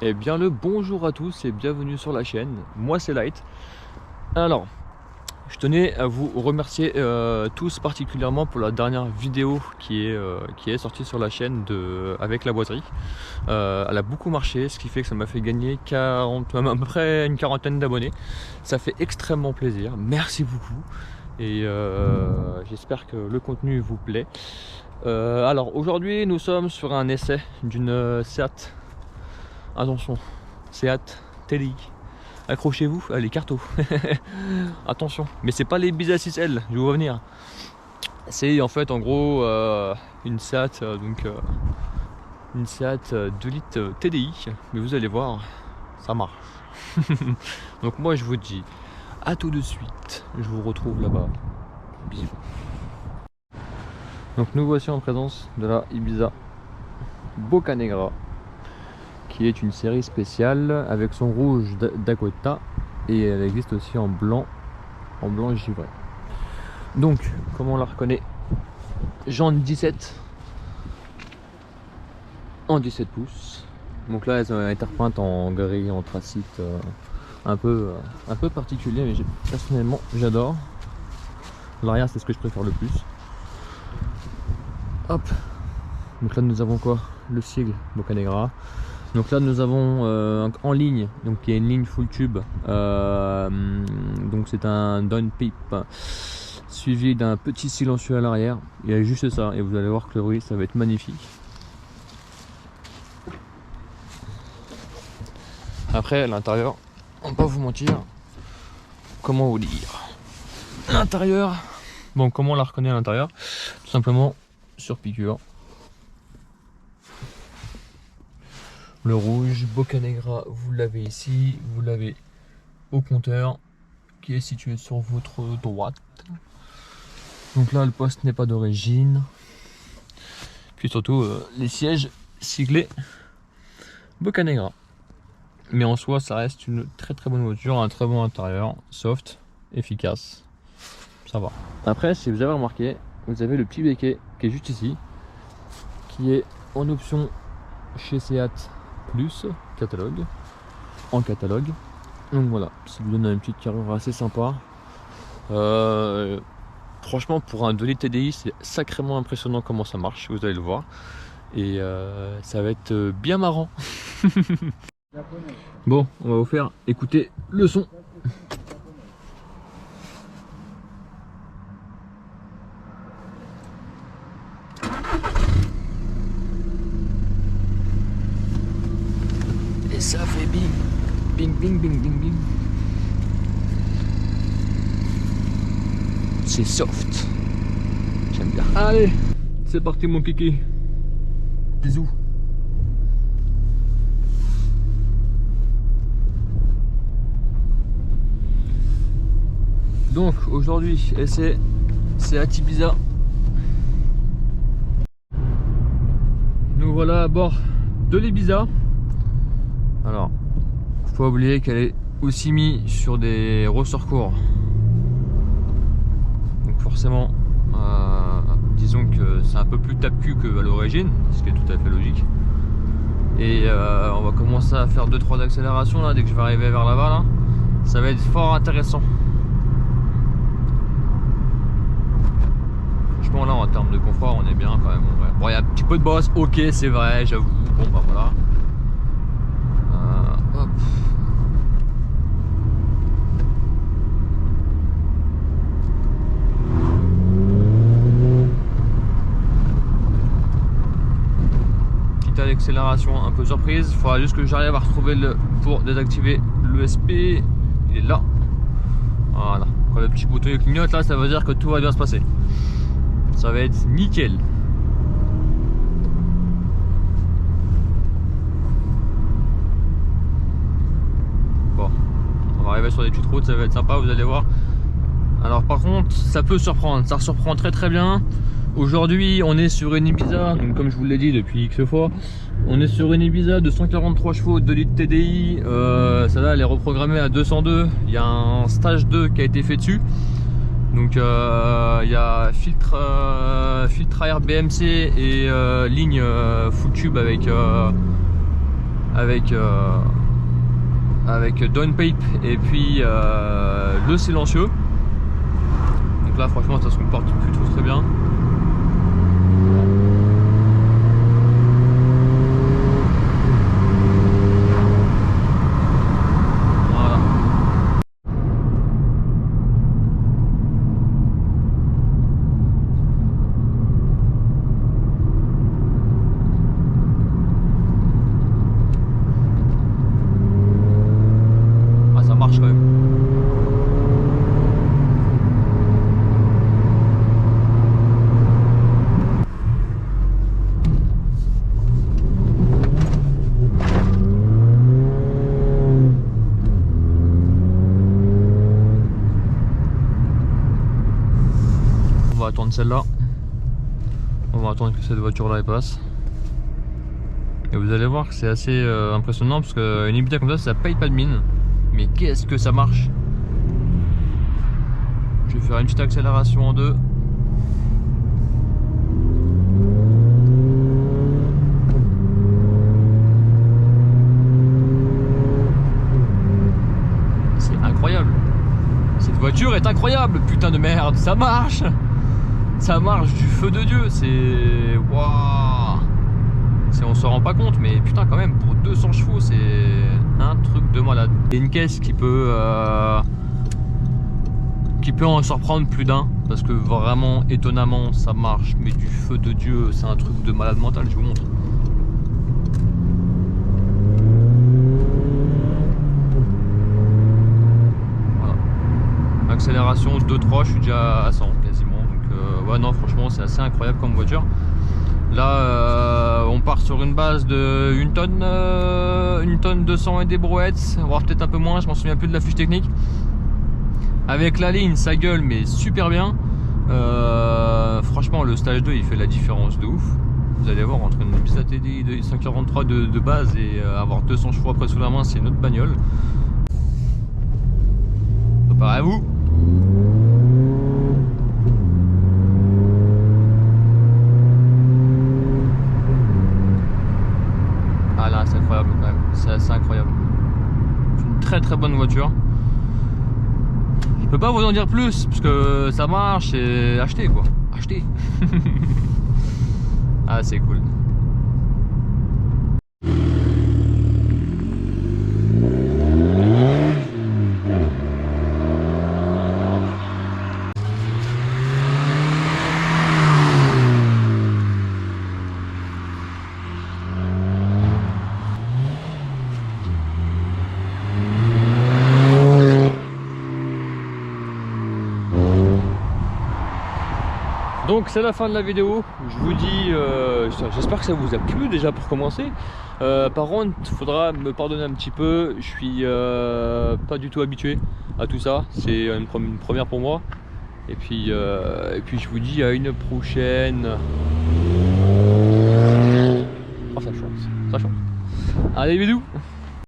Eh bien le bonjour à tous et bienvenue sur la chaîne, moi c'est Light. Alors, je tenais à vous remercier tous particulièrement pour la dernière vidéo qui est sortie sur la chaîne avec la boiserie. Elle a beaucoup marché, ce qui fait que ça m'a fait gagner 40, même à peu près une quarantaine d'abonnés. Ça fait extrêmement plaisir, merci beaucoup. Et j'espère que le contenu vous plaît. Alors aujourd'hui nous sommes sur un essai d'une Seat. Attention, Seat TDI. Accrochez-vous, allez carto. Attention, mais c'est pas les Ibiza 6L, je vous vois venir. C'est en fait en gros une Seat une Seat 2 litres TDI, mais vous allez voir, ça marche. Donc moi je vous dis à tout de suite. Je vous retrouve là-bas. Bisous. Donc nous voici en présence de la Ibiza Boccanegra, qui est une série spéciale avec son rouge Dakota, et elle existe aussi en blanc givré. Donc comment on la reconnaît? Jantes 17 en 17 pouces. Donc là elles ont été repeintes en gris anthracite, un peu particulier, mais personnellement j'adore. L'arrière c'est ce que je préfère le plus. Hop, donc là nous avons quoi? Le sigle Boccanegra. Donc là nous avons en ligne, donc il y a une ligne full tube, donc c'est un downpipe suivi d'un petit silencieux à l'arrière. Il y a juste ça et vous allez voir que le bruit ça va être magnifique. Après l'intérieur, on va pas vous mentir, comment vous dire, l'intérieur, bon comment on la reconnaît à l'intérieur? Tout simplement sur piqûre. Le rouge Boccanegra, vous l'avez ici, vous l'avez au compteur qui est situé sur votre droite. Donc là le poste n'est pas d'origine. Puis surtout les sièges siglés Boccanegra. Mais en soi ça reste une très bonne voiture, un très bon intérieur, soft, efficace. Ça va. Après si vous avez remarqué, vous avez le petit béquet qui est juste ici, qui est en option chez Seat Plus catalogue, en catalogue. Donc voilà, ça vous donne une petite carrure assez sympa. Franchement pour un 2 litres TDI c'est sacrément impressionnant comment ça marche, vous allez le voir. Et ça va être bien marrant. Bon, on va vous faire écouter le son. Et ça fait bing, bing, bing, bing, bing, bing. C'est soft. J'aime bien. Allez, c'est parti mon kiki. Bisous. Donc aujourd'hui, c'est à Ibiza. Nous voilà à bord de l'Ibiza. Alors, faut pas oublier qu'elle est aussi mise sur des ressorts courts. Donc forcément, disons que c'est un peu plus tape-cul qu'à l'origine, ce qui est tout à fait logique. Et on va commencer à faire 2-3 d'accélération là, dès que je vais arriver vers là-bas là. Ça va être fort intéressant. Franchement là en termes de confort on est bien quand même. Bon il y a un petit peu de bosse, ok c'est vrai, j'avoue. Bon bah voilà. Hop. Quitte à l'accélération un peu surprise, il faudra juste que j'arrive à retrouver pour désactiver l'ESP. Il est là. Voilà. Quand le petit bouton clignote là, ça veut dire que tout va bien se passer. Ça va être nickel. Bon, on va arriver sur des petites routes, ça va être sympa, vous allez voir. Alors par contre, ça peut surprendre, ça surprend très bien. Aujourd'hui, on est sur une Ibiza, donc comme je vous l'ai dit depuis X fois, on est sur une Ibiza de 143 chevaux, 2 litres TDI. Celle-là, elle est reprogrammée à 202. Il y a un stage 2 qui a été fait dessus. Donc il y a filtre arrière BMC et ligne full tube avec avec downpipe et puis le silencieux. Donc là franchement ça se comporte plutôt très bien. Quand même. On va attendre celle-là. On va attendre que cette voiture-là elle passe. Et vous allez voir que c'est assez impressionnant parce qu'une Ibiza comme ça paye pas de mine. Mais qu'est-ce que ça marche! Je vais faire une petite accélération en deux. C'est incroyable! Cette voiture est incroyable! Putain de merde! Ça marche! Ça marche du feu de Dieu! C'est... Waouh! On s'en rend pas compte, mais putain quand même, pour 200 chevaux c'est un truc de malade. Il y a une caisse qui peut en surprendre plus d'un, parce que vraiment étonnamment ça marche, mais du feu de Dieu, c'est un truc de malade mental, je vous montre. Voilà. Accélération 2-3, je suis déjà à 100 quasiment, donc ouais non franchement c'est assez incroyable comme voiture. Là on part sur une base de 1 tonne 200 et des brouettes, voire peut-être un peu moins, je m'en souviens plus de la fiche technique. Avec la ligne ça gueule mais super bien. Franchement le stage 2 il fait la différence de ouf. Vous allez voir, entre une Ibiza TDI de 543 de base et avoir 200 chevaux après sous la main, c'est une autre bagnole. Préparez-vous. Ah là c'est incroyable quand même, c'est assez incroyable. C'est une très très bonne voiture. Je peux pas vous en dire plus parce que ça marche et achetez quoi, achetez. Ah c'est cool. Donc c'est la fin de la vidéo, je vous dis, j'espère que ça vous a plu déjà pour commencer. Par contre, il faudra me pardonner un petit peu, je suis pas du tout habitué à tout ça, c'est une première pour moi. Et puis je vous dis à une prochaine. Oh ça chante, ça chante. Allez bisous.